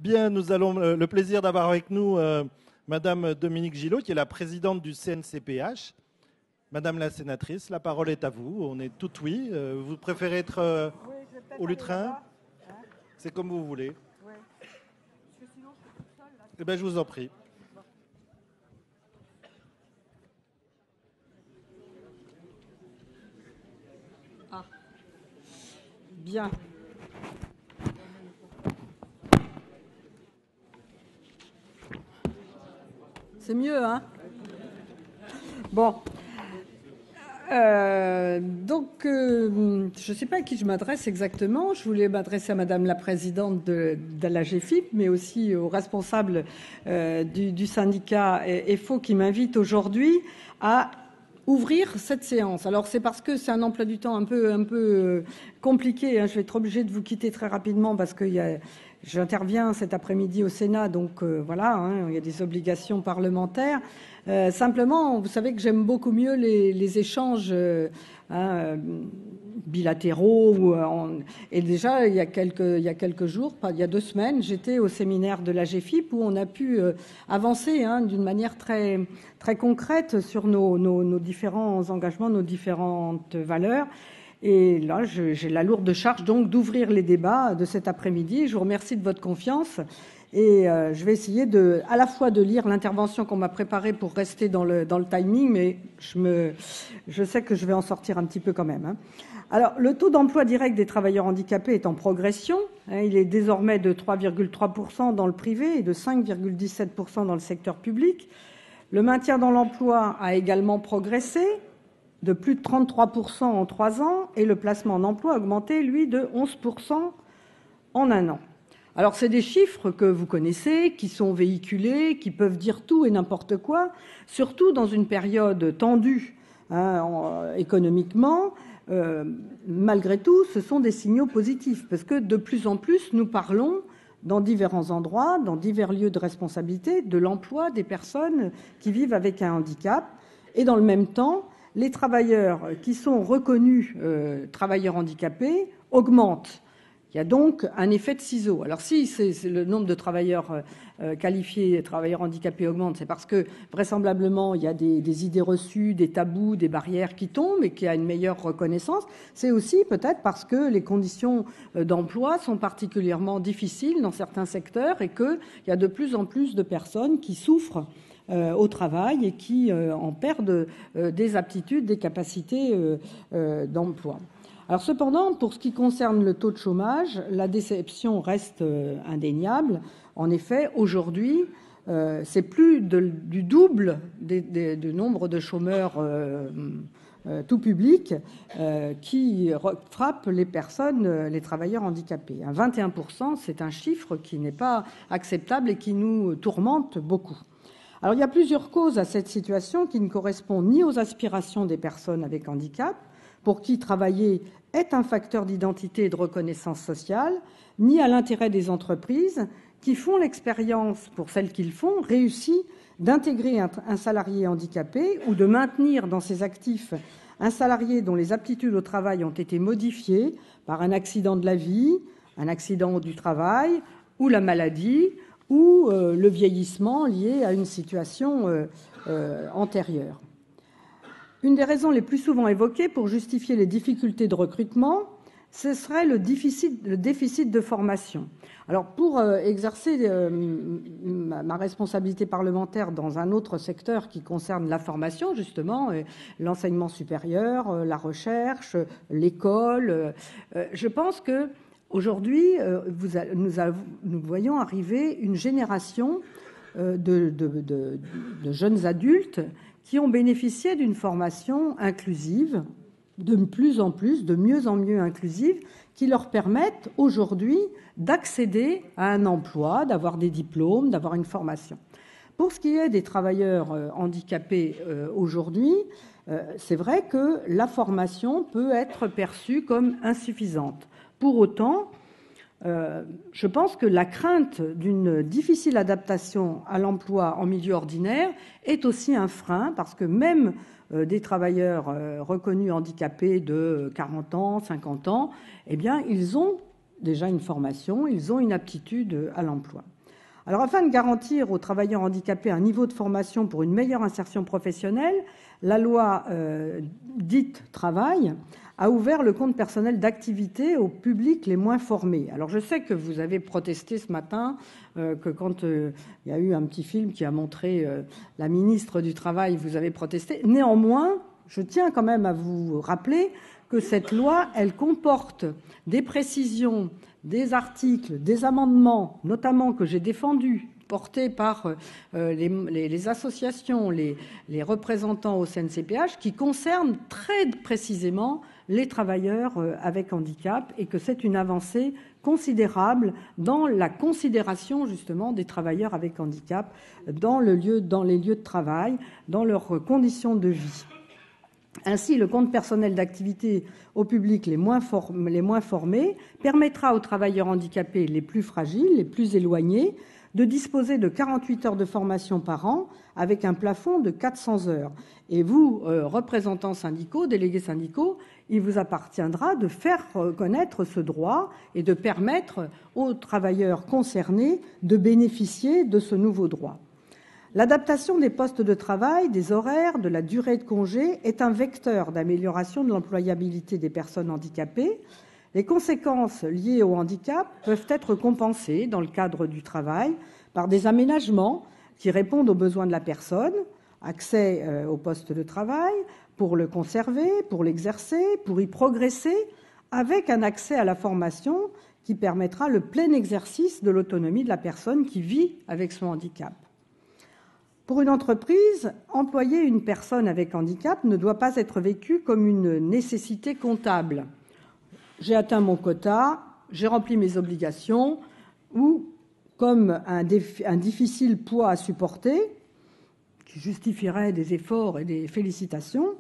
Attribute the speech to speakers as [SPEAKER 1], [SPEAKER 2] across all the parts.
[SPEAKER 1] Bien, nous avons le plaisir d'avoir avec nous Madame Dominique Gillot, qui est la présidente du CNCPH. Madame la sénatrice, la parole est à vous. On est tout oui. Vous préférez être au lutrin? C'est comme vous voulez. Ouais. Parce que sinon, je suis toute seule, là. Eh bien, je vous en prie.
[SPEAKER 2] Ah. Bien. C'est mieux, hein? Bon. Je ne sais pas à qui je m'adresse exactement. Je voulais m'adresser à Madame la Présidente de la GFIP, mais aussi aux responsables du syndicat EFO qui m'invite aujourd'hui à ouvrir cette séance. Alors c'est parce que c'est un emploi du temps un peu compliqué. Hein. Je vais être obligée de vous quitter très rapidement parce que j'interviens cet après-midi au Sénat, donc voilà, hein, il y a des obligations parlementaires. Simplement, vous savez que j'aime beaucoup mieux les échanges bilatéraux. Et déjà, il y a quelques jours, il y a 2 semaines, j'étais au séminaire de la GFIP où on a pu avancer d'une manière très, très concrète sur nos différents engagements, nos différentes valeurs. Et là, j'ai la lourde charge donc d'ouvrir les débats de cet après-midi. Je vous remercie de votre confiance. Et je vais essayer à la fois de lire l'intervention qu'on m'a préparée pour rester dans le timing, mais je sais que je vais en sortir un petit peu quand même. Hein. Alors, le taux d'emploi direct des travailleurs handicapés est en progression. Hein, il est désormais de 3,3% dans le privé et de 5,17% dans le secteur public. Le maintien dans l'emploi a également progressé, de plus de 33% en 3 ans, et le placement en emploi a augmenté, lui, de 11% en 1 an. Alors, c'est des chiffres que vous connaissez, qui sont véhiculés, qui peuvent dire tout et n'importe quoi, surtout dans une période tendue économiquement. Malgré tout, ce sont des signaux positifs, parce que de plus en plus, nous parlons dans différents endroits, dans divers lieux de responsabilité, de l'emploi des personnes qui vivent avec un handicap. Et dans le même temps, les travailleurs qui sont reconnus travailleurs handicapés augmentent. Il y a donc un effet de ciseau. Alors si c'est le nombre de travailleurs qualifiés, travailleurs handicapés augmente, c'est parce que vraisemblablement il y a des idées reçues, des tabous, des barrières qui tombent et qu'il y a une meilleure reconnaissance. C'est aussi peut-être parce que les conditions d'emploi sont particulièrement difficiles dans certains secteurs et qu'il y a de plus en plus de personnes qui souffrent au travail et qui en perdent des aptitudes, des capacités d'emploi. Alors cependant, pour ce qui concerne le taux de chômage, la déception reste indéniable. En effet, aujourd'hui, c'est plus du double du nombre de chômeurs tout public qui frappe les personnes, les travailleurs handicapés. 21%, c'est un chiffre qui n'est pas acceptable et qui nous tourmente beaucoup. Alors il y a plusieurs causes à cette situation qui ne correspondent ni aux aspirations des personnes avec handicap, pour qui travailler est un facteur d'identité et de reconnaissance sociale, ni à l'intérêt des entreprises qui font l'expérience, pour celles qui le font, réussi d'intégrer un salarié handicapé ou de maintenir dans ses actifs un salarié dont les aptitudes au travail ont été modifiées par un accident de la vie, un accident du travail ou la maladie ou le vieillissement lié à une situation antérieure. Une des raisons les plus souvent évoquées pour justifier les difficultés de recrutement, ce serait le déficit de formation. Alors, pour exercer ma responsabilité parlementaire dans un autre secteur qui concerne la formation, justement, l'enseignement supérieur, la recherche, l'école, je pense que aujourd'hui, nous voyons arriver une génération de jeunes adultes qui ont bénéficié d'une formation inclusive, de plus en plus, de mieux en mieux inclusive, qui leur permettent aujourd'hui d'accéder à un emploi, d'avoir des diplômes, d'avoir une formation. Pour ce qui est des travailleurs handicapés aujourd'hui, c'est vrai que la formation peut être perçue comme insuffisante. Pour autant, je pense que la crainte d'une difficile adaptation à l'emploi en milieu ordinaire est aussi un frein, parce que même des travailleurs reconnus handicapés de 40 ans, 50 ans, eh bien, ils ont déjà une formation, ils ont une aptitude à l'emploi. Alors, afin de garantir aux travailleurs handicapés un niveau de formation pour une meilleure insertion professionnelle, la loi dite travail a ouvert le compte personnel d'activité au public les moins formés. Alors, je sais que vous avez protesté ce matin, que quand il y a eu un petit film qui a montré la ministre du Travail, vous avez protesté. Néanmoins, je tiens quand même à vous rappeler que cette loi, elle comporte des précisions, des articles, des amendements, notamment que j'ai défendus, portés par les associations, les représentants au CNCPH, qui concernent très précisément les travailleurs avec handicap, et que c'est une avancée considérable dans la considération justement des travailleurs avec handicap dans les lieux de travail, dans leurs conditions de vie. Ainsi, le compte personnel d'activité au public les moins formés permettra aux travailleurs handicapés les plus fragiles, les plus éloignés, de disposer de 48 heures de formation par an avec un plafond de 400 heures. Et vous, représentants syndicaux, délégués syndicaux, il vous appartiendra de faire connaître ce droit et de permettre aux travailleurs concernés de bénéficier de ce nouveau droit. L'adaptation des postes de travail, des horaires, de la durée de congé est un vecteur d'amélioration de l'employabilité des personnes handicapées. Les conséquences liées au handicap peuvent être compensées dans le cadre du travail par des aménagements qui répondent aux besoins de la personne, accès au poste de travail, pour le conserver, pour l'exercer, pour y progresser, avec un accès à la formation qui permettra le plein exercice de l'autonomie de la personne qui vit avec son handicap. Pour une entreprise, employer une personne avec handicap ne doit pas être vécu comme une nécessité comptable. J'ai atteint mon quota, j'ai rempli mes obligations, ou comme un difficile poids à supporter, qui justifierait des efforts et des félicitations.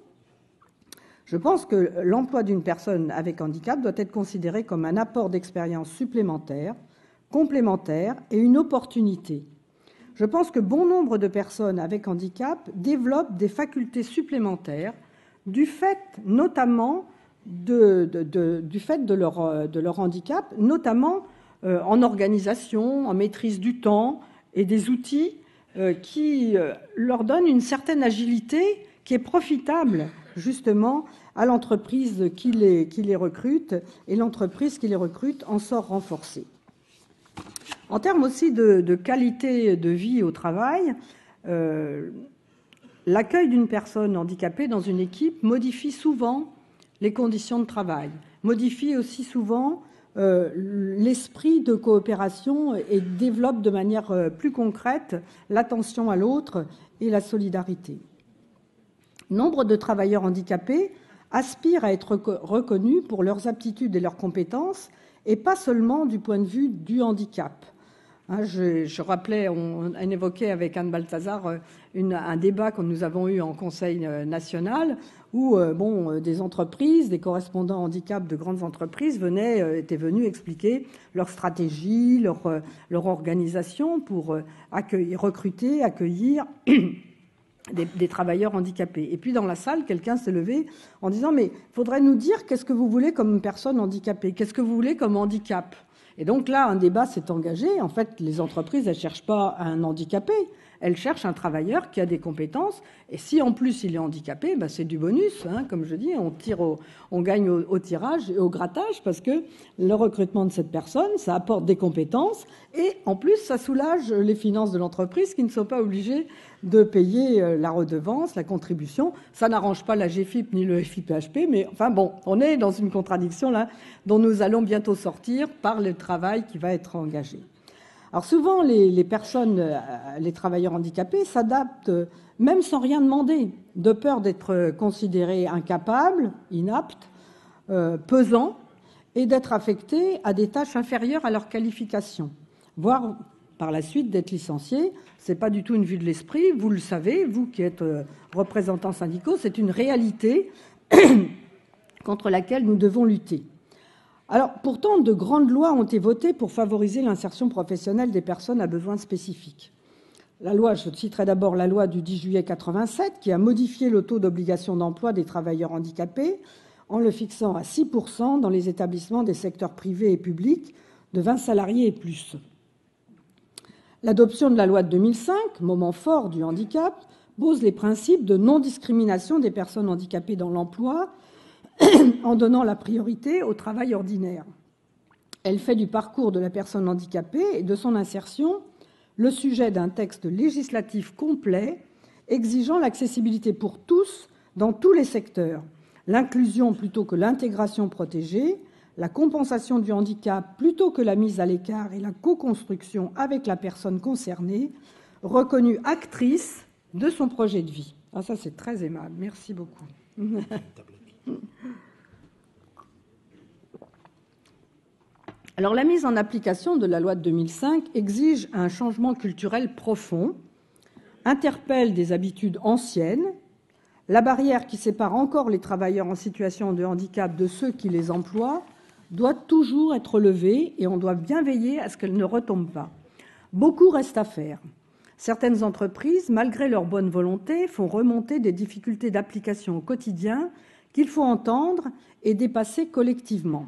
[SPEAKER 2] Je pense que l'emploi d'une personne avec handicap doit être considéré comme un apport d'expérience supplémentaire, complémentaire et une opportunité. Je pense que bon nombre de personnes avec handicap développent des facultés supplémentaires du fait notamment de leur handicap, notamment en organisation, en maîtrise du temps et des outils qui leur donnent une certaine agilité qui est profitable justement à l'entreprise qui les recrute, et l'entreprise qui les recrute en sort renforcée. En termes aussi de qualité de vie au travail, l'accueil d'une personne handicapée dans une équipe modifie souvent les conditions de travail, modifie aussi souvent l'esprit de coopération et développe de manière plus concrète l'attention à l'autre et la solidarité. Nombre de travailleurs handicapés aspirent à être reconnus pour leurs aptitudes et leurs compétences, et pas seulement du point de vue du handicap. Je rappelais, on évoquait avec Anne Balthazar un débat que nous avons eu en Conseil national où des entreprises, des correspondants handicap de grandes entreprises étaient venus expliquer leur stratégie, leur organisation pour recruter, accueillir des travailleurs handicapés. Et puis dans la salle, quelqu'un s'est levé en disant « Mais il faudrait nous dire qu'est-ce que vous voulez comme personne handicapée, qu'est-ce que vous voulez comme handicap ?» Et donc là, un débat s'est engagé. En fait, les entreprises, elles ne cherchent pas un handicapé, elles cherchent un travailleur qui a des compétences. Et si en plus il est handicapé, c'est du bonus. Comme je dis, on gagne au tirage et au grattage, parce que le recrutement de cette personne, ça apporte des compétences et en plus, ça soulage les finances de l'entreprise qui ne sont pas obligées de payer la redevance, la contribution. Ça n'arrange pas la GFIP ni le FIPHP, mais on est dans une contradiction là dont nous allons bientôt sortir par le travail qui va être engagé. Alors souvent, les travailleurs handicapés s'adaptent même sans rien demander, de peur d'être considérés incapables, inaptes, pesants, et d'être affectés à des tâches inférieures à leur qualification, voire par la suite d'être licenciés. Ce n'est pas du tout une vue de l'esprit, vous le savez, vous qui êtes représentants syndicaux, c'est une réalité contre laquelle nous devons lutter. Alors, pourtant, de grandes lois ont été votées pour favoriser l'insertion professionnelle des personnes à besoins spécifiques. Je citerai d'abord la loi du 10 juillet 1987 qui a modifié le taux d'obligation d'emploi des travailleurs handicapés en le fixant à 6% dans les établissements des secteurs privés et publics de 20 salariés et plus. L'adoption de la loi de 2005, moment fort du handicap, pose les principes de non-discrimination des personnes handicapées dans l'emploi en donnant la priorité au travail ordinaire. Elle fait du parcours de la personne handicapée et de son insertion le sujet d'un texte législatif complet exigeant l'accessibilité pour tous dans tous les secteurs, l'inclusion plutôt que l'intégration protégée, la compensation du handicap plutôt que la mise à l'écart et la co-construction avec la personne concernée, reconnue actrice de son projet de vie. Ah, ça, c'est très aimable. Merci beaucoup. Alors, la mise en application de la loi de 2005 exige un changement culturel profond, interpelle des habitudes anciennes. La barrière qui sépare encore les travailleurs en situation de handicap de ceux qui les emploient doit toujours être levée et on doit bien veiller à ce qu'elle ne retombe pas. Beaucoup reste à faire. Certaines entreprises, malgré leur bonne volonté, font remonter des difficultés d'application au quotidien qu'il faut entendre et dépasser collectivement.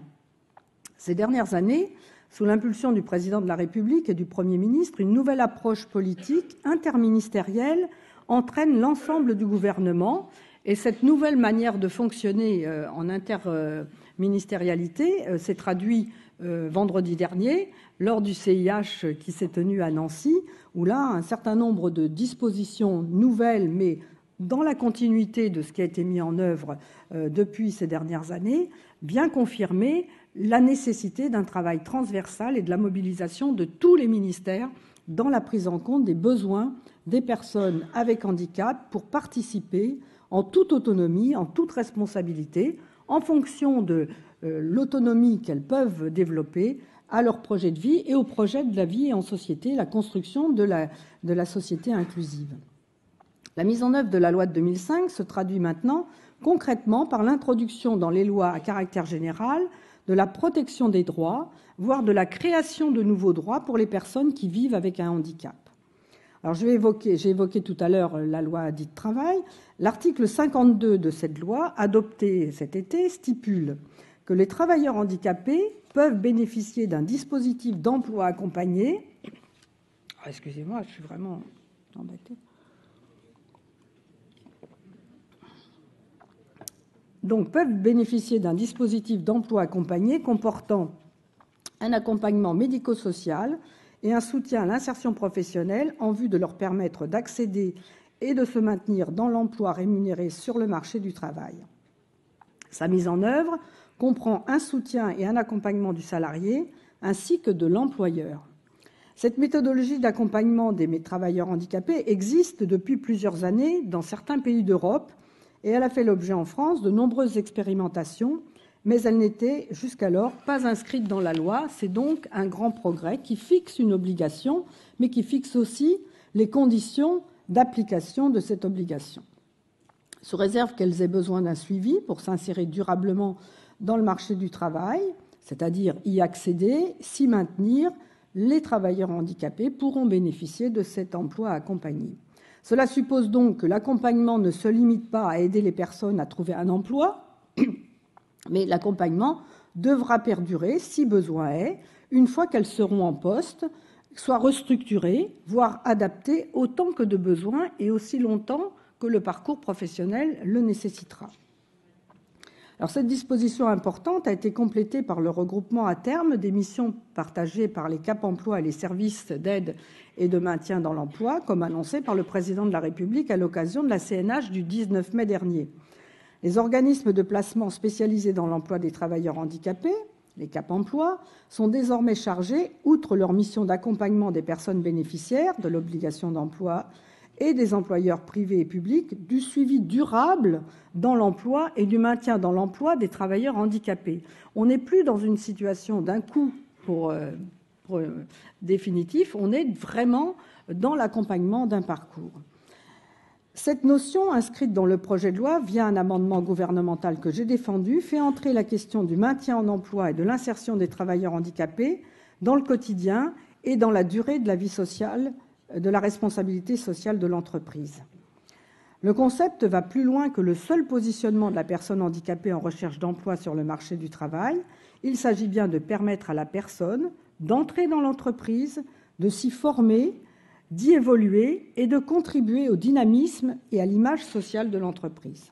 [SPEAKER 2] Ces dernières années, sous l'impulsion du président de la République et du Premier ministre, une nouvelle approche politique interministérielle entraîne l'ensemble du gouvernement. Et cette nouvelle manière de fonctionner en interministérialité s'est traduite vendredi dernier lors du CIH qui s'est tenu à Nancy, où là, un certain nombre de dispositions nouvelles, mais dans la continuité de ce qui a été mis en œuvre depuis ces dernières années, bien confirmé la nécessité d'un travail transversal et de la mobilisation de tous les ministères dans la prise en compte des besoins des personnes avec handicap pour participer en toute autonomie, en toute responsabilité, en fonction de l'autonomie qu'elles peuvent développer à leur projet de vie et au projet de la vie en société, la construction de la société inclusive. La mise en œuvre de la loi de 2005 se traduit maintenant concrètement par l'introduction dans les lois à caractère général de la protection des droits, voire de la création de nouveaux droits pour les personnes qui vivent avec un handicap. Alors, j'ai évoqué tout à l'heure la loi dite travail. L'article 52 de cette loi, adopté cet été, stipule que les travailleurs handicapés peuvent bénéficier d'un dispositif d'emploi accompagné. Excusez-moi, je suis vraiment embêtée. Donc, peuvent bénéficier d'un dispositif d'emploi accompagné comportant un accompagnement médico-social et un soutien à l'insertion professionnelle en vue de leur permettre d'accéder et de se maintenir dans l'emploi rémunéré sur le marché du travail. Sa mise en œuvre comprend un soutien et un accompagnement du salarié ainsi que de l'employeur. Cette méthodologie d'accompagnement des travailleurs handicapés existe depuis plusieurs années dans certains pays d'Europe et elle a fait l'objet en France de nombreuses expérimentations, mais elle n'était jusqu'alors pas inscrite dans la loi. C'est donc un grand progrès qui fixe une obligation, mais qui fixe aussi les conditions d'application de cette obligation. Sous réserve qu'elles aient besoin d'un suivi pour s'insérer durablement dans le marché du travail, c'est-à-dire y accéder, s'y maintenir, les travailleurs handicapés pourront bénéficier de cet emploi accompagné. Cela suppose donc que l'accompagnement ne se limite pas à aider les personnes à trouver un emploi, mais l'accompagnement devra perdurer, si besoin est, une fois qu'elles seront en poste, soit restructurées, voire adaptées autant que de besoin et aussi longtemps que le parcours professionnel le nécessitera. Alors, cette disposition importante a été complétée par le regroupement à terme des missions partagées par les Cap Emploi et les services d'aide et de maintien dans l'emploi, comme annoncé par le président de la République à l'occasion de la CNH du 19 mai dernier. Les organismes de placement spécialisés dans l'emploi des travailleurs handicapés, les Cap Emploi, sont désormais chargés, outre leur mission d'accompagnement des personnes bénéficiaires de l'obligation d'emploi et des employeurs privés et publics, du suivi durable dans l'emploi et du maintien dans l'emploi des travailleurs handicapés. On n'est plus dans une situation d'un coup pour définitif, on est vraiment dans l'accompagnement d'un parcours. Cette notion, inscrite dans le projet de loi via un amendement gouvernemental que j'ai défendu, fait entrer la question du maintien en emploi et de l'insertion des travailleurs handicapés dans le quotidien et dans la durée de la vie sociale, de la responsabilité sociale de l'entreprise. Le concept va plus loin que le seul positionnement de la personne handicapée en recherche d'emploi sur le marché du travail. Il s'agit bien de permettre à la personne d'entrer dans l'entreprise, de s'y former, d'y évoluer et de contribuer au dynamisme et à l'image sociale de l'entreprise.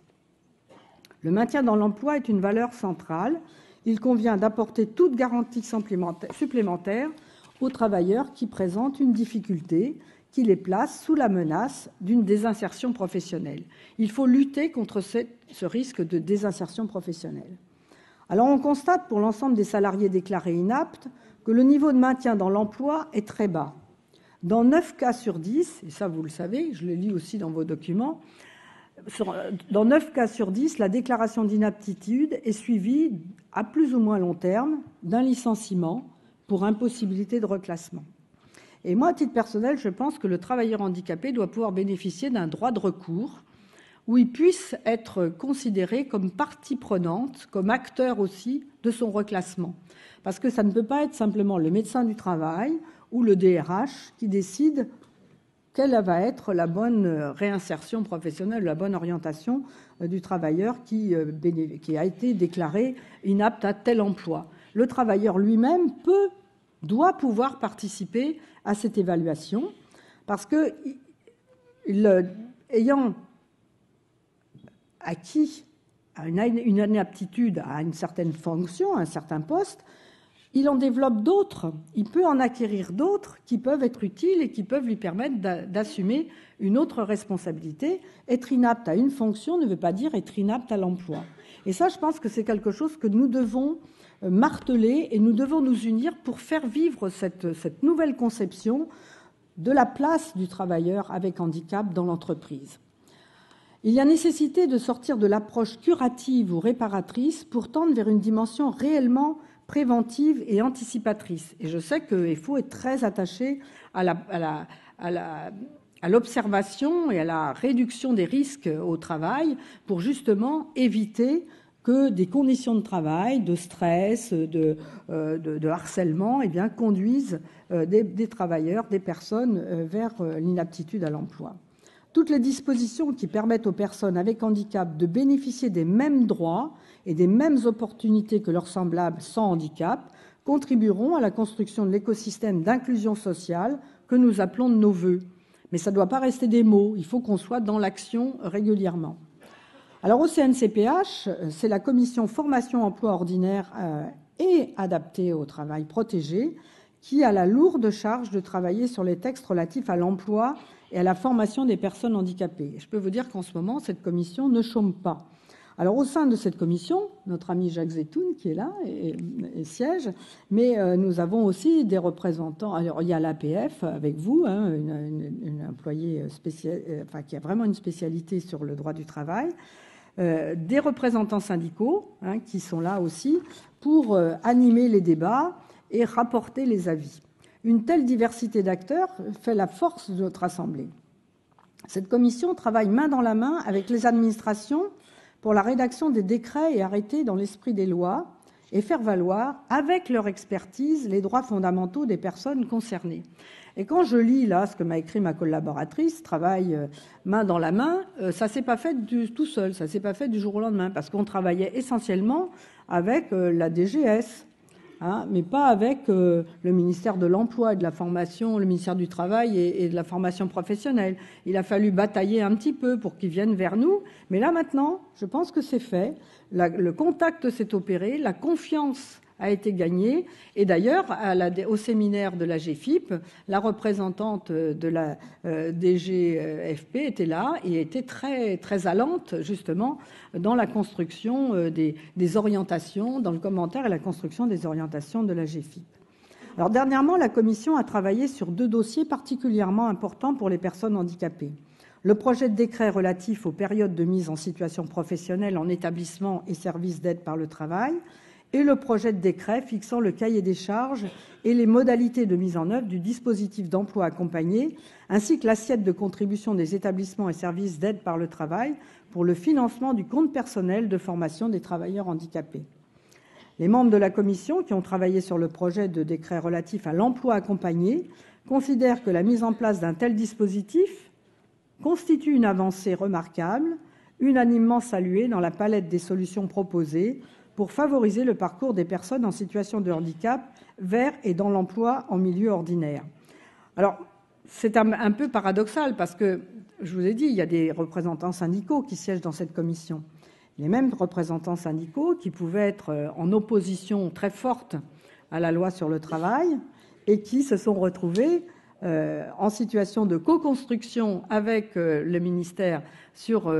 [SPEAKER 2] Le maintien dans l'emploi est une valeur centrale. Il convient d'apporter toute garantie supplémentaire aux travailleurs qui présentent une difficulté qui les place sous la menace d'une désinsertion professionnelle. Il faut lutter contre ce risque de désinsertion professionnelle. Alors on constate pour l'ensemble des salariés déclarés inaptes que le niveau de maintien dans l'emploi est très bas. Dans 9 cas sur 10, et ça vous le savez, je le lis aussi dans vos documents, dans 9 cas sur 10, la déclaration d'inaptitude est suivie à plus ou moins long terme d'un licenciement pour impossibilité de reclassement. Et moi, à titre personnel, je pense que le travailleur handicapé doit pouvoir bénéficier d'un droit de recours où il puisse être considéré comme partie prenante, comme acteur aussi de son reclassement. Parce que ça ne peut pas être simplement le médecin du travail ou le DRH qui décide quelle va être la bonne réinsertion professionnelle, la bonne orientation du travailleur qui a été déclaré inapte à tel emploi. Le travailleur lui-même doit pouvoir participer à cette évaluation parce que, ayant acquis une inaptitude à une certaine fonction, à un certain poste, il en développe d'autres, il peut en acquérir d'autres qui peuvent être utiles et qui peuvent lui permettre d'assumer une autre responsabilité. Être inapte à une fonction ne veut pas dire être inapte à l'emploi. Et ça, je pense que c'est quelque chose que nous devons marteler et nous devons nous unir pour faire vivre cette nouvelle conception de la place du travailleur avec handicap dans l'entreprise. Il y a nécessité de sortir de l'approche curative ou réparatrice pour tendre vers une dimension réellement préventive et anticipatrice. Et je sais qu'il faut être très attaché à l'observation et à la réduction des risques au travail pour justement éviter que des conditions de travail, de stress, de harcèlement, conduisent des travailleurs, des personnes vers l'inaptitude à l'emploi. Toutes les dispositions qui permettent aux personnes avec handicap de bénéficier des mêmes droits et des mêmes opportunités que leurs semblables sans handicap contribueront à la construction de l'écosystème d'inclusion sociale que nous appelons de nos vœux. Mais ça ne doit pas rester des mots, il faut qu'on soit dans l'action régulièrement. Alors au CNCPH, c'est la commission formation-emploi ordinaire et adaptée au travail protégé qui a la lourde charge de travailler sur les textes relatifs à l'emploi et à la formation des personnes handicapées. Je peux vous dire qu'en ce moment, cette commission ne chôme pas. Alors au sein de cette commission, notre ami Jacques Zetoun qui est là et siège, mais nous avons aussi des représentants. Alors il y a l'APF avec vous, une employée qui a vraiment une spécialité sur le droit du travail, des représentants syndicaux qui sont là aussi pour animer les débats et rapporter les avis. Une telle diversité d'acteurs fait la force de notre Assemblée. Cette commission travaille main dans la main avec les administrations pour la rédaction des décrets et arrêtés dans l'esprit des lois et faire valoir, avec leur expertise, les droits fondamentaux des personnes concernées. Et quand je lis là ce que m'a écrit ma collaboratrice, travail main dans la main, ça s'est pas fait tout seul, ça s'est pas fait du jour au lendemain, parce qu'on travaillait essentiellement avec la DGS, mais pas avec le ministère de l'Emploi et de la Formation, le ministère du Travail et de la formation professionnelle. Il a fallu batailler un petit peu pour qu'ils viennent vers nous, mais là maintenant, je pense que c'est fait. Le contact s'est opéré, la confiance a été gagnée, et d'ailleurs, au séminaire de la GFIP, la représentante de la DGFP était là et était très, très allante, justement, dans la construction des orientations, dans le commentaire et la construction des orientations de la GFIP. Alors, dernièrement, la Commission a travaillé sur 2 dossiers particulièrement importants pour les personnes handicapées. Le projet de décret relatif aux périodes de mise en situation professionnelle en établissement et services d'aide par le travail, et le projet de décret fixant le cahier des charges et les modalités de mise en œuvre du dispositif d'emploi accompagné, ainsi que l'assiette de contribution des établissements et services d'aide par le travail pour le financement du compte personnel de formation des travailleurs handicapés. Les membres de la Commission qui ont travaillé sur le projet de décret relatif à l'emploi accompagné considèrent que la mise en place d'un tel dispositif constitue une avancée remarquable, unanimement saluée dans la palette des solutions proposées pour favoriser le parcours des personnes en situation de handicap vers et dans l'emploi en milieu ordinaire. Alors, c'est un peu paradoxal parce que, je vous ai dit, il y a des représentants syndicaux qui siègent dans cette commission. Les mêmes représentants syndicaux qui pouvaient être en opposition très forte à la loi sur le travail et qui se sont retrouvés en situation de co-construction avec le ministère sur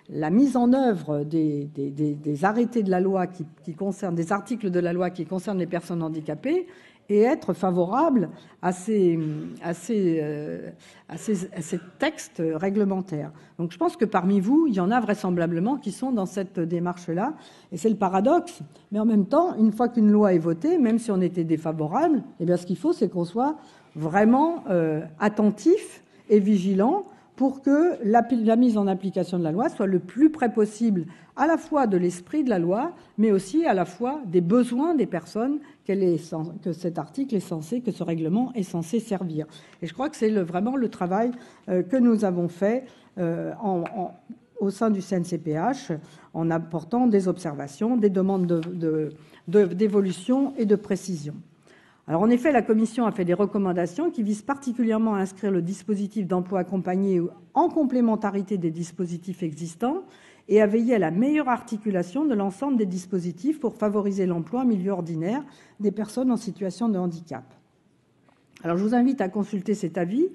[SPEAKER 2] la mise en œuvre des arrêtés de la loi qui concernent, des articles de la loi qui concernent les personnes handicapées et être favorable à ces textes réglementaires. Donc je pense que parmi vous, il y en a vraisemblablement qui sont dans cette démarche-là, et c'est le paradoxe. Mais en même temps, une fois qu'une loi est votée, même si on était défavorable, eh bien ce qu'il faut, c'est qu'on soit vraiment attentif et vigilant pour que la mise en application de la loi soit le plus près possible à la fois de l'esprit de la loi, mais aussi à la fois des besoins des personnes que cet article est censé, que ce règlement est censé servir. Et je crois que c'est vraiment le travail que nous avons fait au sein du CNCPH en apportant des observations, des demandes d'évolution et de précision. Alors en effet, la Commission a fait des recommandations qui visent particulièrement à inscrire le dispositif d'emploi accompagné en complémentarité des dispositifs existants et à veiller à la meilleure articulation de l'ensemble des dispositifs pour favoriser l'emploi en milieu ordinaire des personnes en situation de handicap. Alors je vous invite à consulter cet avis,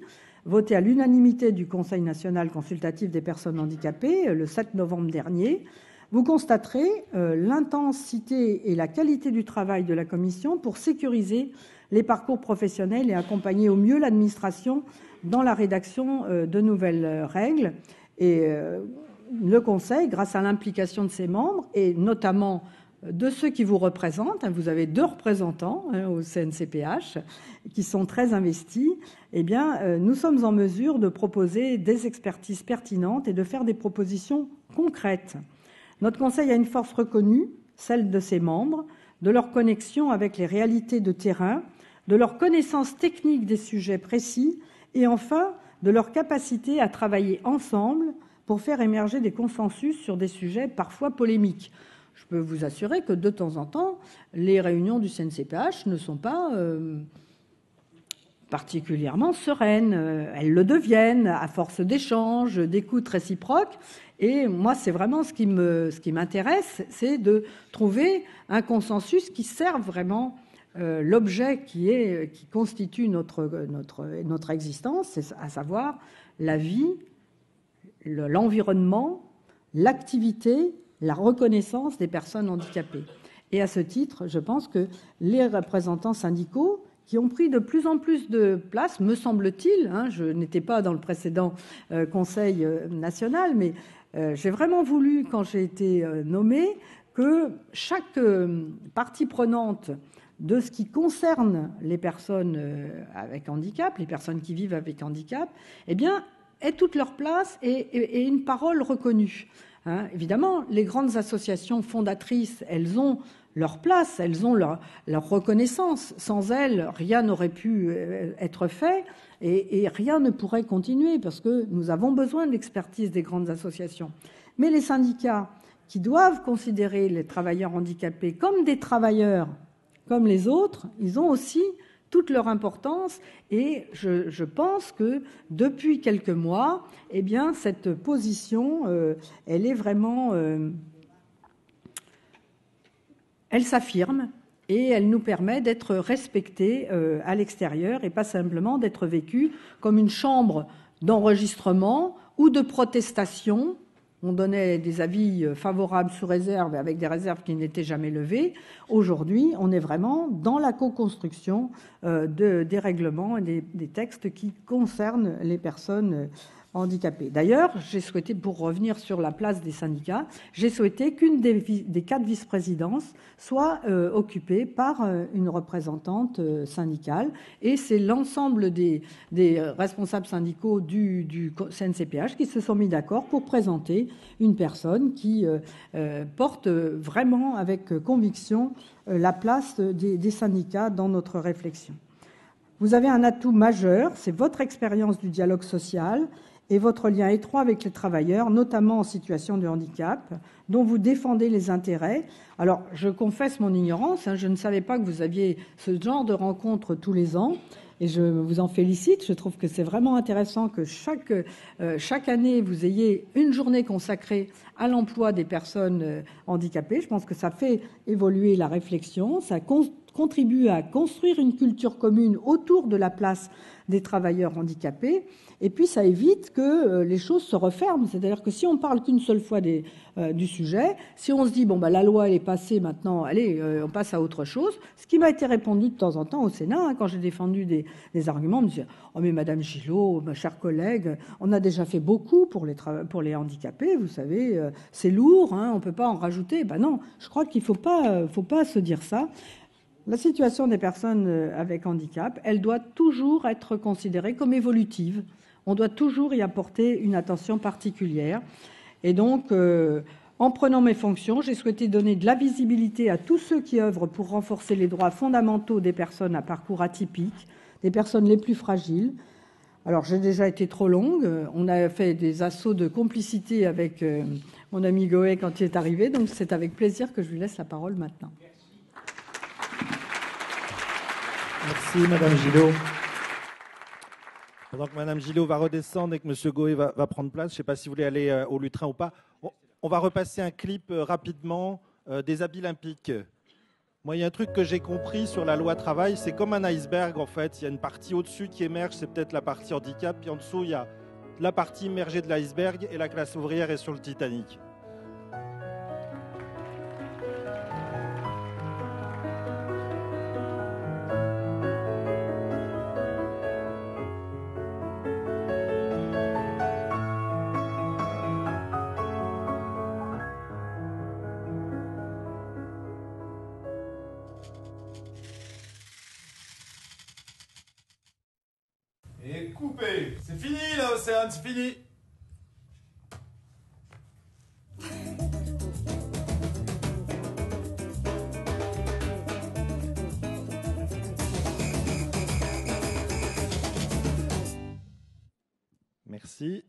[SPEAKER 2] voté à l'unanimité du Conseil national consultatif des personnes handicapées le 7 novembre dernier. Vous constaterez l'intensité et la qualité du travail de la Commission pour sécuriser les parcours professionnels et accompagner au mieux l'administration dans la rédaction de nouvelles règles. Et le Conseil, grâce à l'implication de ses membres et notamment de ceux qui vous représentent, vous avez 2 représentants au CNCPH qui sont très investis, eh bien, nous sommes en mesure de proposer des expertises pertinentes et de faire des propositions concrètes. Notre Conseil a une force reconnue, celle de ses membres, de leur connexion avec les réalités de terrain, de leur connaissance technique des sujets précis et enfin de leur capacité à travailler ensemble pour faire émerger des consensus sur des sujets parfois polémiques. Je peux vous assurer que de temps en temps, les réunions du CNCPH ne sont pas particulièrement sereines. Elles le deviennent à force d'échanges, d'écoute réciproque. Et moi, c'est vraiment ce qui m'intéresse, c'est de trouver un consensus qui serve vraiment l'objet qui constitue notre existence, à savoir la vie, l'environnement, l'activité, la reconnaissance des personnes handicapées. Et à ce titre, je pense que les représentants syndicaux qui ont pris de plus en plus de place, me semble-t-il, je n'étais pas dans le précédent Conseil national, mais j'ai vraiment voulu, quand j'ai été nommée, que chaque partie prenante de ce qui concerne les personnes avec handicap, les personnes qui vivent avec handicap, eh bien, aient toute leur place et une parole reconnue. Évidemment, les grandes associations fondatrices, elles ont leur place, elles ont leur reconnaissance. Sans elles, rien n'aurait pu être fait et rien ne pourrait continuer parce que nous avons besoin de l'expertise des grandes associations. Mais les syndicats qui doivent considérer les travailleurs handicapés comme des travailleurs comme les autres, ils ont aussi toute leur importance et je pense que depuis quelques mois, eh bien, cette position, elle est vraiment... elle s'affirme et elle nous permet d'être respectés à l'extérieur et pas simplement d'être vécus comme une chambre d'enregistrement ou de protestation. On donnait des avis favorables sous réserve et avec des réserves qui n'étaient jamais levées. Aujourd'hui, on est vraiment dans la co-construction des règlements et des textes qui concernent les personnes handicapés. D'ailleurs, j'ai souhaité, pour revenir sur la place des syndicats, j'ai souhaité qu'une des 4 vice-présidences soit occupée par une représentante syndicale. Et c'est l'ensemble des responsables syndicaux du CNCPH qui se sont mis d'accord pour présenter une personne qui porte vraiment avec conviction la place des syndicats dans notre réflexion. Vous avez un atout majeur, c'est votre expérience du dialogue social et votre lien étroit avec les travailleurs, notamment en situation de handicap, dont vous défendez les intérêts. Alors, je confesse mon ignorance, je ne savais pas que vous aviez ce genre de rencontres tous les ans, et je vous en félicite. Je trouve que c'est vraiment intéressant que chaque année, vous ayez une journée consacrée à l'emploi des personnes handicapées. Je pense que ça fait évoluer la réflexion, ça contribue à construire une culture commune autour de la place des travailleurs handicapés, et puis ça évite que les choses se referment. C'est-à-dire que si on parle qu'une seule fois du sujet, si on se dit bon la loi elle est passée maintenant, allez on passe à autre chose. Ce qui m'a été répondu de temps en temps au Sénat quand j'ai défendu des arguments, on me disait oh mais Madame Gillot, ma chère collègue, on a déjà fait beaucoup pour les handicapés, vous savez, c'est lourd, on peut pas en rajouter. Ben non, je crois qu'il faut pas se dire ça. La situation des personnes avec handicap, elle doit toujours être considérée comme évolutive. On doit toujours y apporter une attention particulière. Et donc, en prenant mes fonctions, j'ai souhaité donner de la visibilité à tous ceux qui œuvrent pour renforcer les droits fondamentaux des personnes à parcours atypique, des personnes les plus fragiles. Alors, j'ai déjà été trop longue. On a fait des assauts de complicité avec mon ami Goé quand il est arrivé. Donc, c'est avec plaisir que je lui laisse la parole maintenant.
[SPEAKER 1] Merci, Madame Gillot. Pendant que Madame Gillot va redescendre et que Monsieur Goé va prendre place, je ne sais pas si vous voulez aller au lutrin ou pas. On va repasser un clip rapidement des habits olympiques. Moi, il y a un truc que j'ai compris sur la loi travail, c'est comme un iceberg en fait. Il y a une partie au-dessus qui émerge, c'est peut-être la partie handicap, puis en dessous, il y a la partie immergée de l'iceberg et la classe ouvrière est sur le Titanic.
[SPEAKER 3] Et coupé. C'est fini là, Océane, c'est fini.
[SPEAKER 1] Merci.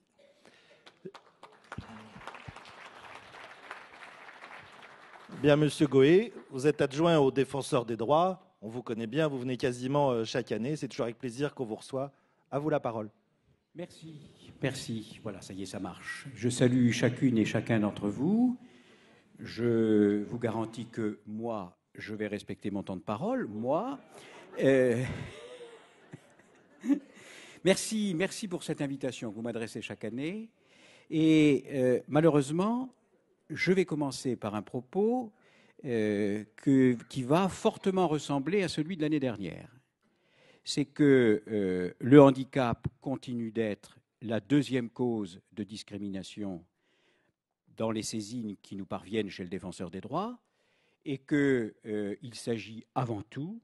[SPEAKER 1] Bien, Monsieur Goé, vous êtes adjoint au défenseur des droits. On vous connaît bien, vous venez quasiment chaque année. C'est toujours avec plaisir qu'on vous reçoit. À vous la parole.
[SPEAKER 4] Merci. Voilà, ça y est, ça marche. Je salue chacune et chacun d'entre vous. Je vous garantis que moi, je vais respecter mon temps de parole. Moi. Merci pour cette invitation que vous m'adressez chaque année. Et malheureusement, je vais commencer par un propos qui va fortement ressembler à celui de l'année dernière. C'est que le handicap continue d'être la deuxième cause de discrimination dans les saisines qui nous parviennent chez le défenseur des droits et qu'il s'agit avant tout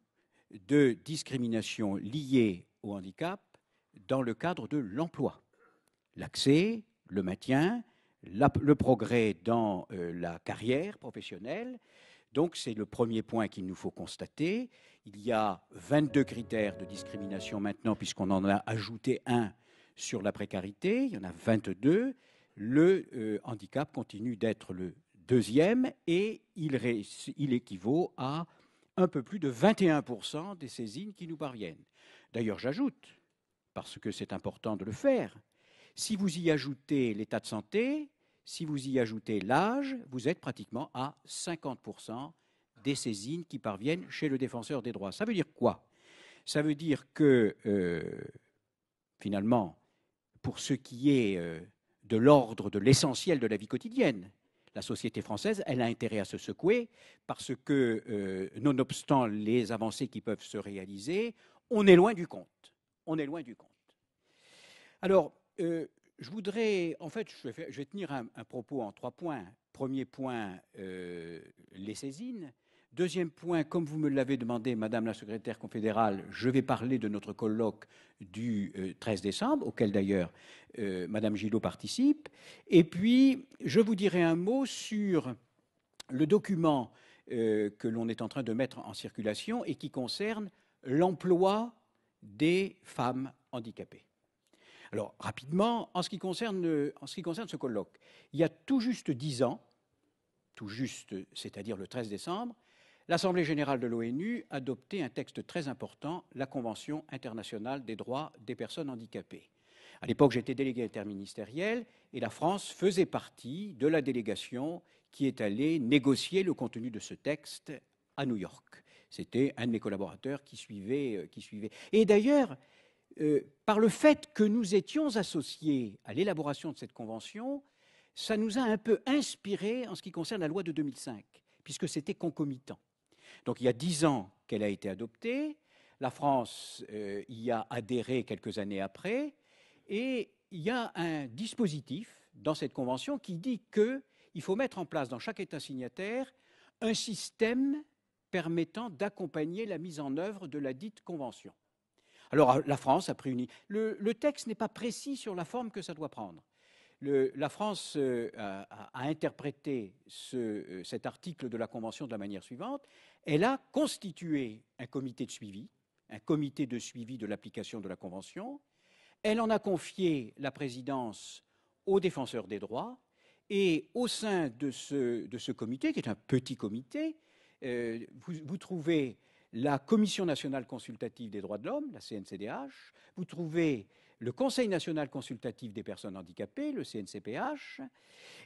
[SPEAKER 4] de discrimination liée au handicap dans le cadre de l'emploi. L'accès, le maintien, le progrès dans la carrière professionnelle. Donc, c'est le premier point qu'il nous faut constater. Il y a 22 critères de discrimination maintenant, puisqu'on en a ajouté un sur la précarité. Il y en a 22. Le handicap continue d'être le deuxième et il équivaut à un peu plus de 21% des saisines qui nous parviennent. D'ailleurs, j'ajoute, parce que c'est important de le faire, si vous y ajoutez l'état de santé, si vous y ajoutez l'âge, vous êtes pratiquement à 50% des saisines qui parviennent chez le défenseur des droits. Ça veut dire quoi? Ça veut dire que, finalement, pour ce qui est de l'ordre de l'essentiel de la vie quotidienne, la société française, elle a intérêt à se secouer parce que, nonobstant les avancées qui peuvent se réaliser, on est loin du compte. On est loin du compte. Alors, je voudrais, en fait, je vais tenir un propos en 3 points. Premier point, les saisines. Deuxième point, comme vous me l'avez demandé, Madame la secrétaire confédérale, je vais parler de notre colloque du 13 décembre, auquel d'ailleurs Madame Gillot participe. Et puis, je vous dirai un mot sur le document que l'on est en train de mettre en circulation et qui concerne l'emploi des femmes handicapées. Alors, rapidement, en ce qui concerne ce colloque, il y a tout juste 10 ans, tout juste, c'est-à-dire le 13 décembre, l'Assemblée générale de l'ONU adoptait un texte très important, la Convention internationale des droits des personnes handicapées. À l'époque, j'étais délégué interministériel et la France faisait partie de la délégation qui est allée négocier le contenu de ce texte à New York. C'était un de mes collaborateurs qui suivait. Et d'ailleurs, par le fait que nous étions associés à l'élaboration de cette convention, ça nous a un peu inspiré en ce qui concerne la loi de 2005, puisque c'était concomitant. Donc il y a 10 ans qu'elle a été adoptée, la France y a adhéré quelques années après, et il y a un dispositif dans cette convention qui dit qu'il faut mettre en place dans chaque État signataire un système permettant d'accompagner la mise en œuvre de la dite convention. Alors la France a pris le texte n'est pas précis sur la forme que ça doit prendre. La France a interprété cet article de la Convention de la manière suivante. Elle a constitué un comité de suivi de l'application de la Convention. Elle en a confié la présidence au défenseur des droits. Et au sein de ce comité, qui est un petit comité, vous trouvez la Commission nationale consultative des droits de l'homme, la CNCDH, vous trouvez le Conseil national consultatif des personnes handicapées, le CNCPH,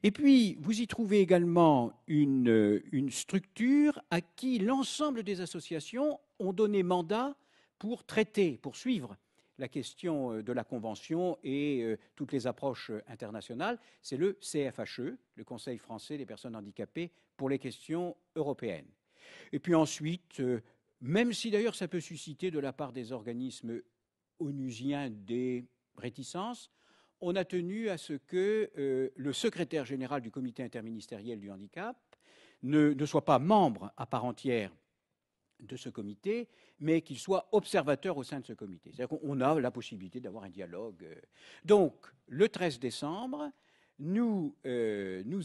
[SPEAKER 4] et puis vous y trouvez également une structure à qui l'ensemble des associations ont donné mandat pour traiter, pour suivre la question de la Convention et toutes les approches internationales. C'est le CFHE, le Conseil français des personnes handicapées pour les questions européennes. Et puis ensuite, même si d'ailleurs ça peut susciter de la part des organismes onusiens des réticences, on a tenu à ce que le secrétaire général du comité interministériel du handicap ne soit pas membre à part entière de ce comité, mais qu'il soit observateur au sein de ce comité. C'est-à-dire qu'on a la possibilité d'avoir un dialogue. Donc, le 13 décembre, nous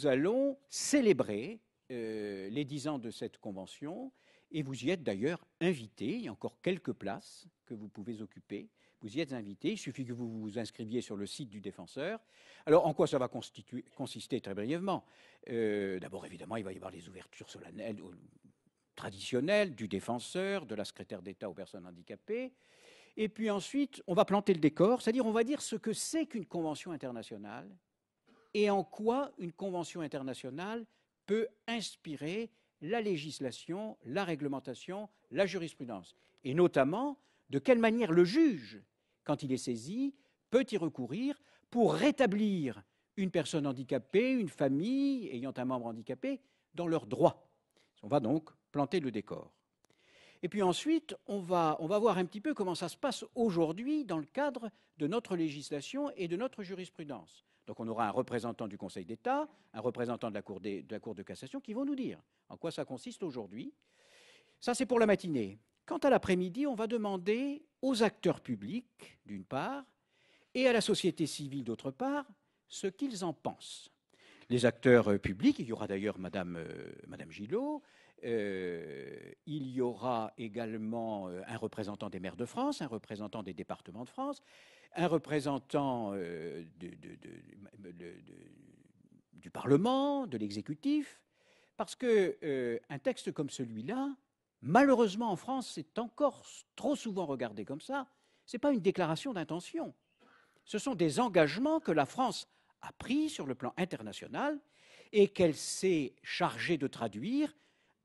[SPEAKER 4] allons célébrer les 10 ans de cette convention, et vous y êtes d'ailleurs invités. Il y a encore quelques places que vous pouvez occuper. Vous y êtes invités. Il suffit que vous vous inscriviez sur le site du défenseur. Alors, en quoi ça va consister très brièvement? D'abord, évidemment, il va y avoir les ouvertures solennelles traditionnelle du défenseur, de la secrétaire d'État aux personnes handicapées. Et puis ensuite, on va planter le décor, c'est-à-dire on va dire ce que c'est qu'une convention internationale et en quoi une convention internationale peut inspirer la législation, la réglementation, la jurisprudence. Et notamment, de quelle manière le juge, quand il est saisi, peut y recourir pour rétablir une personne handicapée, une famille ayant un membre handicapé, dans leurs droits. On va donc planter le décor. Et puis ensuite, on va voir un petit peu comment ça se passe aujourd'hui dans le cadre de notre législation et de notre jurisprudence. Donc on aura un représentant du Conseil d'État, un représentant de la Cour de cassation qui vont nous dire en quoi ça consiste aujourd'hui. Ça, c'est pour la matinée. Quant à l'après-midi, on va demander aux acteurs publics, d'une part, et à la société civile, d'autre part, ce qu'ils en pensent. Les acteurs publics, il y aura d'ailleurs Madame Gillot, il y aura également un représentant des maires de France, un représentant des départements de France, un représentant du Parlement, de l'exécutif, parce qu'un texte comme celui-là, malheureusement en France, c'est encore trop souvent regardé comme ça, ce n'est pas une déclaration d'intention. Ce sont des engagements que la France a pris sur le plan international et qu'elle s'est chargée de traduire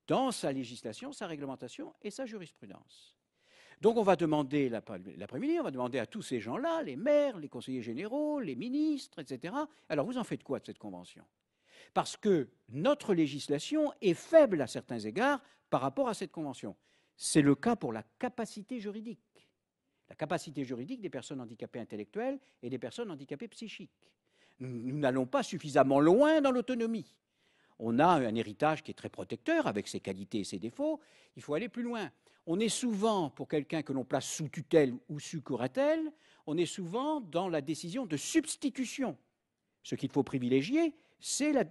[SPEAKER 4] dans sa législation, sa réglementation et sa jurisprudence. Donc on va demander, l'après-midi, on va demander à tous ces gens-là, les maires, les conseillers généraux, les ministres, etc. Alors vous en faites quoi de cette convention? Parce que notre législation est faible à certains égards par rapport à cette convention. C'est le cas pour la capacité juridique. La capacité juridique des personnes handicapées intellectuelles et des personnes handicapées psychiques. Nous n'allons pas suffisamment loin dans l'autonomie. On a un héritage qui est très protecteur avec ses qualités et ses défauts. Il faut aller plus loin. On est souvent, pour quelqu'un que l'on place sous tutelle ou sous curatelle, on est souvent dans la décision de substitution. Ce qu'il faut privilégier, c'est la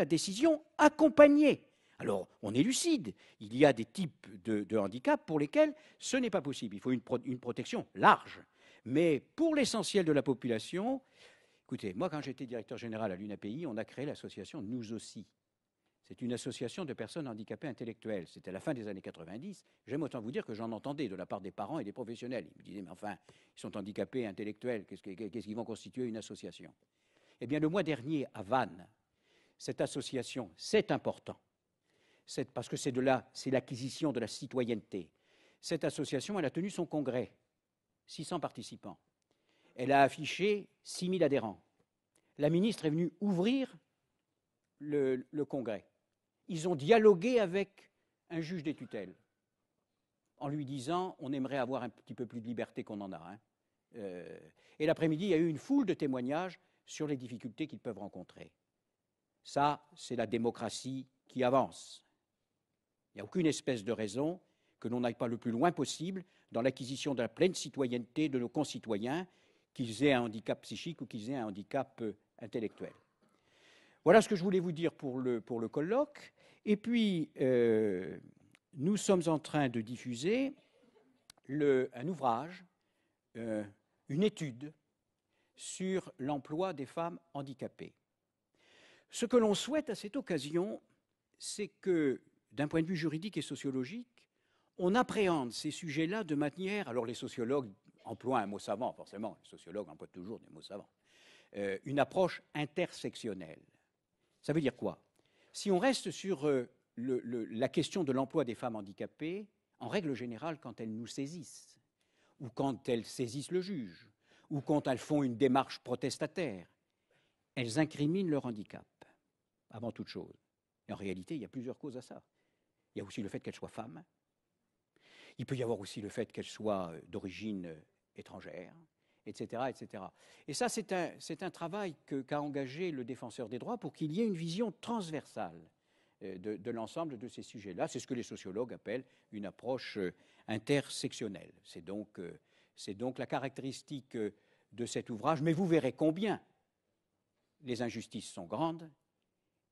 [SPEAKER 4] décision accompagnée. Alors, on est lucide. Il y a des types de handicap pour lesquels ce n'est pas possible. Il faut une protection large. Mais pour l'essentiel de la population, écoutez, moi quand j'étais directeur général à l'UNAPI, on a créé l'association Nous aussi. C'est une association de personnes handicapées intellectuelles. C'était à la fin des années 90. J'aime autant vous dire que j'en entendais de la part des parents et des professionnels. Ils me disaient, mais enfin, ils sont handicapés intellectuels, qu'est-ce qu'ils vont constituer une association? Eh bien, le mois dernier, à Vannes, cette association, c'est important, parce que c'est l'acquisition de la citoyenneté. Cette association, elle a tenu son congrès, 600 participants. Elle a affiché 6000 adhérents. La ministre est venue ouvrir le congrès. Ils ont dialogué avec un juge des tutelles en lui disant on aimerait avoir un petit peu plus de liberté qu'on en a. Hein. Et l'après-midi, il y a eu une foule de témoignages sur les difficultés qu'ils peuvent rencontrer. Ça, c'est la démocratie qui avance. Il n'y a aucune espèce de raison que l'on n'aille pas le plus loin possible dans l'acquisition de la pleine citoyenneté de nos concitoyens, qu'ils aient un handicap psychique ou qu'ils aient un handicap intellectuel. Voilà ce que je voulais vous dire pour le colloque. Et puis, nous sommes en train de diffuser un ouvrage, une étude sur l'emploi des femmes handicapées. Ce que l'on souhaite à cette occasion, c'est que, d'un point de vue juridique et sociologique, on appréhende ces sujets-là de manière... Alors les sociologues emploient un mot savant, forcément, les sociologues emploient toujours des mots savants. Une approche intersectionnelle. Ça veut dire quoi? Si on reste sur la question de l'emploi des femmes handicapées, en règle générale, quand elles nous saisissent, ou quand elles saisissent le juge, ou quand elles font une démarche protestataire, elles incriminent leur handicap, avant toute chose. Et en réalité, il y a plusieurs causes à ça. Il y a aussi le fait qu'elles soient femmes. Il peut y avoir aussi le fait qu'elles soient d'origine étrangère, etc., etc. Et ça, c'est un travail qu'a engagé le défenseur des droits pour qu'il y ait une vision transversale de l'ensemble de ces sujets-là. C'est ce que les sociologues appellent une approche intersectionnelle. C'est donc la caractéristique de cet ouvrage. Mais vous verrez combien les injustices sont grandes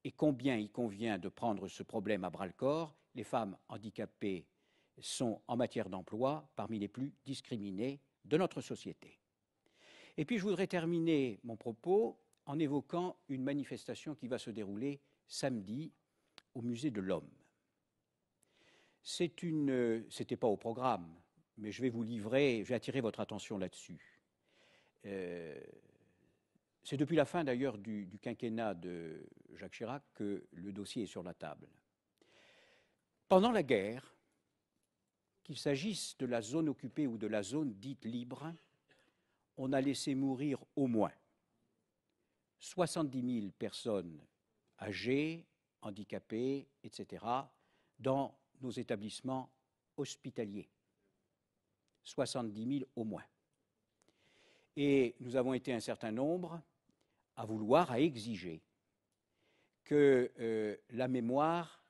[SPEAKER 4] et combien il convient de prendre ce problème à bras-le-corps. Les femmes handicapées sont, en matière d'emploi, parmi les plus discriminées de notre société. Et puis, je voudrais terminer mon propos en évoquant une manifestation qui va se dérouler samedi au Musée de l'Homme. C'était pas au programme, mais je vais attirer votre attention là-dessus. C'est depuis la fin, d'ailleurs, du quinquennat de Jacques Chirac que le dossier est sur la table. Pendant la guerre, qu'il s'agisse de la zone occupée ou de la zone dite libre, on a laissé mourir au moins 70 000 personnes âgées, handicapées, etc., dans nos établissements hospitaliers. 70 000 au moins. Et nous avons été un certain nombre à exiger que la mémoire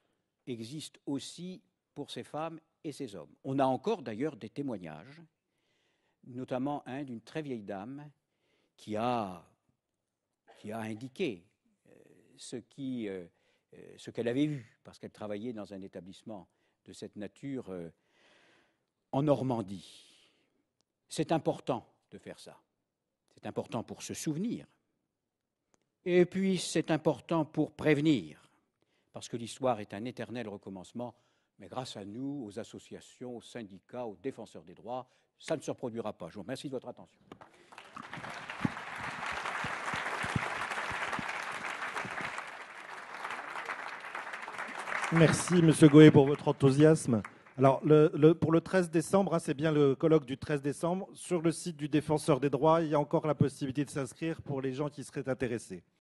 [SPEAKER 4] existe aussi pour ces femmes et ces hommes. On a encore d'ailleurs des témoignages, notamment un d'une très vieille dame qui a indiqué ce qu'elle avait vu, parce qu'elle travaillait dans un établissement de cette nature en Normandie. C'est important de faire ça. C'est important pour se souvenir. Et puis, c'est important pour prévenir, parce que l'histoire est un éternel recommencement, mais grâce à nous, aux associations, aux syndicats, aux défenseurs des droits, ça ne se reproduira pas. Je vous remercie de votre attention.
[SPEAKER 1] Merci, Monsieur Goët, pour votre enthousiasme. Alors, pour le 13 décembre, c'est bien le colloque du 13 décembre. Sur le site du Défenseur des droits, il y a encore la possibilité de s'inscrire pour les gens qui seraient intéressés.